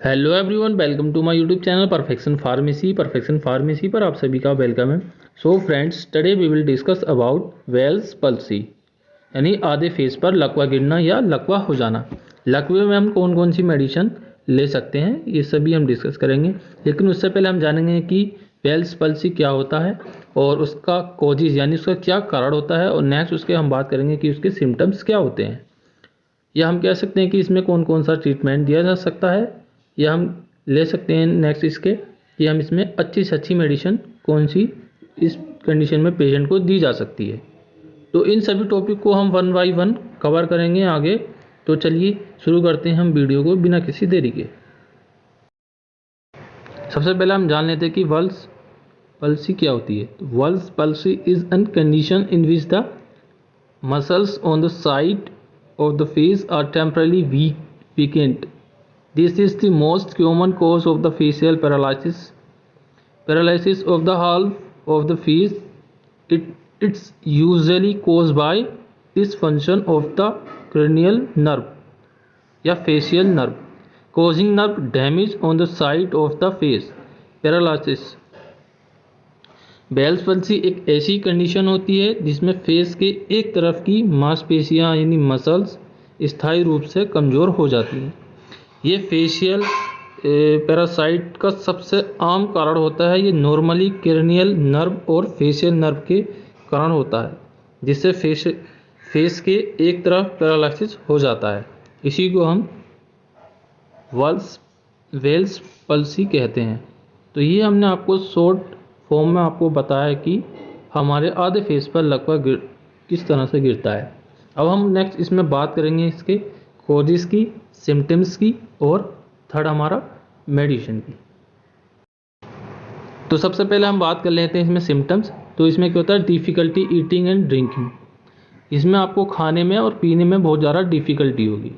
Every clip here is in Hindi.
Hello everyone, welcome to my YouTube channel perfection pharmacy पर आप सभी का वेलकम है। So friends, today we will discuss about Bell's palsy, यानी आधे फेस पर लकवा गिरना या लकवा हो जाना। लकवे में हम कौन कौन सी मेडिसिन ले सकते हैं, ये सभी हम डिस्कस करेंगे। लेकिन उससे पहले हम जानेंगे कि वेल्स पल्सी क्या होता है और उसका कॉजेज यानी उसका क्या कारण होता है, और नेक्स्ट उसके हम बात करेंगे कि उसके सिम्टम्स क्या होते हैं, या हम कह सकते हैं कि इसमें कौन कौन सा ट्रीटमेंट दिया जा सकता है, या हम ले सकते हैं नेक्स्ट इसके कि हम इसमें अच्छी से अच्छी मेडिसिन कौन सी इस कंडीशन में पेशेंट को दी जा सकती है। तो इन सभी टॉपिक को हम वन बाई वन कवर करेंगे आगे। तो चलिए शुरू करते हैं हम वीडियो को बिना किसी देरी के। सबसे पहले हम जान लेते हैं कि वेल्स पल्सी क्या होती है। Bell's palsy is an condition in which the muscles on the side of the face are temporarily weakened. This is the most common cause of the facial paralysis. Paralysis of the half of the face. It's usually caused by dysfunction of the cranial nerve या facial nerve, causing nerve damage on the side of the face. Paralysis. Bell's palsy एक ऐसी कंडीशन होती है जिसमें फेस के एक तरफ की मांसपेशियां यानी मसल्स स्थायी रूप से कमज़ोर हो जाती हैं। ये फेशियल पैरासाइट का सबसे आम कारण होता है। ये नॉर्मली क्रेनियल नर्व और फेशियल नर्व के कारण होता है, जिससे फेस के एक तरफ पैरालिसिस हो जाता है। इसी को हम वेल्स पल्सी कहते हैं। तो ये हमने आपको शॉर्ट फॉर्म में आपको बताया कि हमारे आधे फेस पर लकवा किस तरह से गिरता है। अब हम नेक्स्ट इसमें बात करेंगे इसके कॉजेस की, सिम्टम्स की, और थर्ड हमारा मेडिसिन की। तो सबसे पहले हम बात कर लेते हैं इसमें सिम्टम्स। तो इसमें क्या होता है, डिफ़िकल्टी ईटिंग एंड ड्रिंकिंग। इसमें आपको खाने में और पीने में बहुत ज़्यादा डिफ़िकल्टी होगी।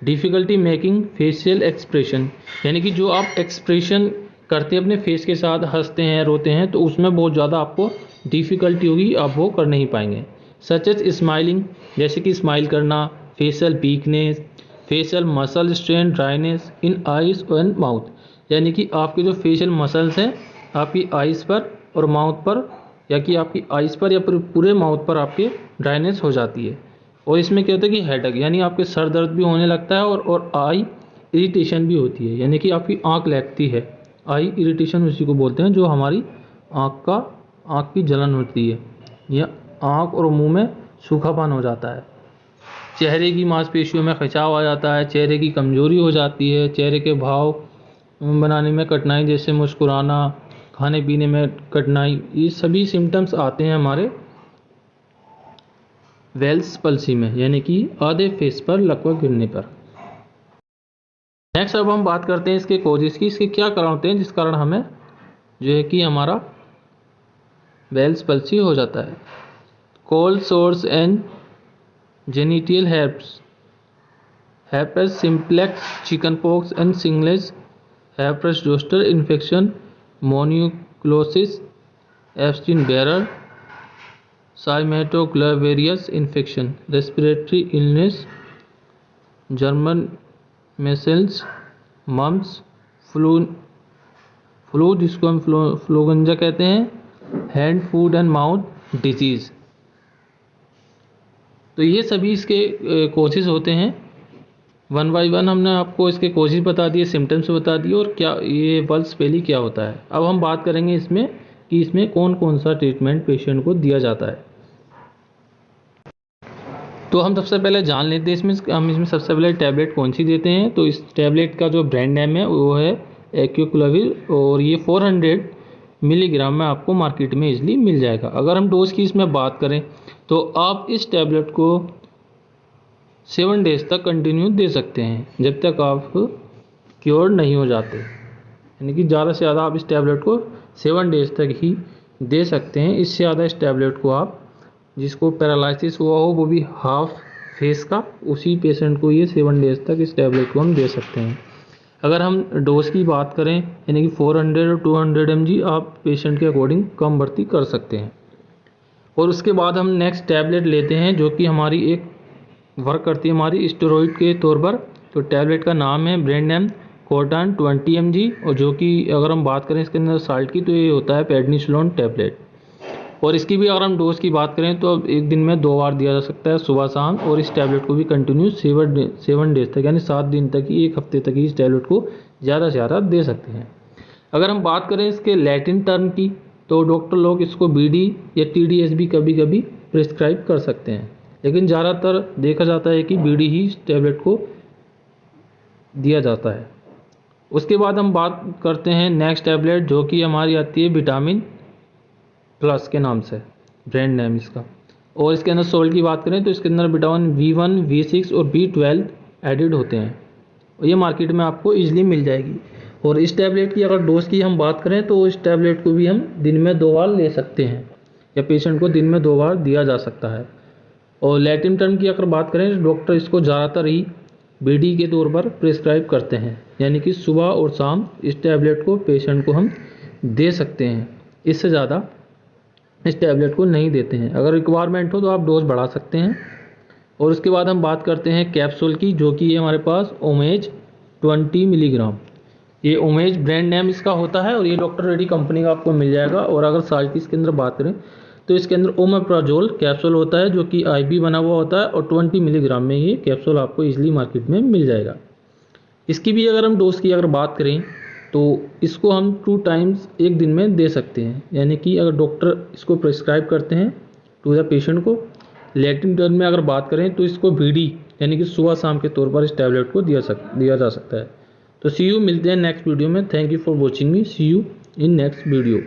डिफ़िकल्टी मेकिंग फेशियल एक्सप्रेशन, यानी कि जो आप एक्सप्रेशन करते हैं अपने फेस के साथ, हंसते हैं, रोते हैं, तो उसमें बहुत ज़्यादा आपको डिफ़िकल्टी होगी, आप वो कर नहीं पाएंगे। सच एज स्माइलिंग, जैसे कि स्माइल करना, facial weakness, facial muscle strain, dryness in eyes and mouth, यानी कि आपके जो फेशियल मसल्स हैं आपकी आइज़ पर और माउथ पर, या कि आपकी आइज़ पर या पूरे माउथ पर आपके ड्राइनेस हो जाती है। और इसमें क्या होता है कि हेडेक, यानी आपके सर दर्द भी होने लगता है, और आई इरिटेशन भी होती है, यानी कि आपकी आँख लगती है। आई इरिटेशन उसी को बोलते हैं जो हमारी आँख की जलन होती है, या आँख और मुंह में सूखापन हो जाता है। चेहरे की मांसपेशियों में खिंचाव आ जाता है, चेहरे की कमजोरी हो जाती है, चेहरे के भाव बनाने में कठिनाई, जैसे मुस्कुराना, खाने पीने में कठिनाई, ये सभी सिम्टम्स आते हैं हमारे वेल्स पल्सी में, यानी कि आधे फेस पर लकवा गिरने पर। नेक्स्ट अब हम बात करते हैं इसके कॉजेस की, इसके क्या कारण होते हैं जिस कारण हमें जो है कि हमारा वेल्स पल्सी हो जाता है। Cold source and genital herpes simplex, chickenpox and shingles, herpes zoster infection, mononucleosis, Epstein-Barr, cytomegalovirus infection, respiratory illness, German measles, mumps, flu जिसको हम फ्लूगंजा कहते हैं, hand food and mouth disease. तो ये सभी इसके कोजेस होते हैं। वन बाई वन हमने आपको इसके कोजेस बता दिए, सिम्टम्स बता दिए, और क्या ये वेल्स पल्सी क्या होता है। अब हम बात करेंगे इसमें कि इसमें कौन कौन सा ट्रीटमेंट पेशेंट को दिया जाता है। तो हम सबसे पहले जान लेते हैं इसमें सबसे पहले टैबलेट कौन सी देते हैं। तो इस टैबलेट का जो ब्रांड नेम है वो है एक्योक्लाविर, और ये 400 मिलीग्राम में आपको मार्केट में इजीली मिल जाएगा। अगर हम डोज की इसमें बात करें तो आप इस टैबलेट को 7 डेज तक कंटिन्यू दे सकते हैं, जब तक आप क्योर नहीं हो जाते। यानी कि ज़्यादा से ज़्यादा आप इस टैबलेट को 7 डेज तक ही दे सकते हैं। इससे ज़्यादा इस टैबलेट को आप, जिसको पैरालिसिस हुआ हो वो भी हाफ फेस का, उसी पेशेंट को ये 7 डेज तक इस टैबलेट को हम दे सकते हैं। अगर हम डोज की बात करें, यानी कि 400 और 200 mg आप पेशेंट के अकॉर्डिंग कम भर्ती कर सकते हैं। और उसके बाद हम नेक्स्ट टैबलेट लेते हैं जो कि हमारी एक वर्क करती है हमारी स्टेरॉइड के तौर पर। तो टैबलेट का नाम है, ब्रांड नेम कोर्टान 20 mg, और जो कि अगर हम बात करें इसके अंदर साल्ट की तो ये होता है प्रेडनिसोलोन टैबलेट। और इसकी भी अगर हम डोज की बात करें तो अब एक दिन में 2 बार दिया जा सकता है, सुबह शाम, और इस टैबलेट को भी कंटिन्यू 7 डेज तक यानी 7 दिन तक ही, 1 हफ्ते तक ही इस टैबलेट को ज़्यादा से ज़्यादा दे सकते हैं। अगर हम बात करें इसके लैटिन टर्म की तो डॉक्टर लोग इसको BD या TDS भी कभी कभी प्रिस्क्राइब कर सकते हैं, लेकिन ज़्यादातर देखा जाता है कि BD ही इस टैबलेट को दिया जाता है। उसके बाद हम बात करते हैं नेक्स्ट टैबलेट, जो कि हमारी आती है विटामिन प्लस के नाम से, ब्रांड नेम इसका। और इसके अंदर सोल्ट की बात करें तो इसके अंदर विटामिन V1, V6 और B12 एडिड होते हैं, और ये मार्केट में आपको ईजिली मिल जाएगी। और इस टैबलेट की अगर डोज की हम बात करें तो इस टैबलेट को भी हम दिन में 2 बार ले सकते हैं, या पेशेंट को दिन में 2 बार दिया जा सकता है। और लैटिन टर्म की अगर बात करें तो डॉक्टर इसको ज़्यादातर ही BD के तौर पर प्रिस्क्राइब करते हैं, यानी कि सुबह और शाम इस टैबलेट को पेशेंट को हम दे सकते हैं, इससे ज़्यादा इस टैबलेट को नहीं देते हैं। अगर रिक्वायरमेंट हो तो आप डोज बढ़ा सकते हैं। और उसके बाद हम बात करते हैं कैप्सूल की, जो कि ये हमारे पास ओमेज 20 मिलीग्राम, ये ओमेज ब्रांड नेम इसका होता है, और ये डॉक्टर रेड्डी कंपनी का आपको मिल जाएगा। और अगर साल्ट की इसके अंदर बात करें तो इसके अंदर ओमेप्राजोल कैप्सूल होता है, जो कि IV बना हुआ होता है, और 20 मिलीग्राम में ये कैप्सूल आपको ईजिली मार्केट में मिल जाएगा। इसकी भी अगर हम डोज की अगर बात करें तो इसको हम 2 टाइम्स एक दिन में दे सकते हैं, यानी कि अगर डॉक्टर इसको प्रिस्क्राइब करते हैं टू द पेशेंट को। लैटिन टर्म में अगर बात करें तो इसको BD यानी कि सुबह शाम के तौर पर इस टैबलेट को दिया जा सकता है। तो सी यू, मिलते हैं नेक्स्ट वीडियो में। Thank you for watching me, see you in next video.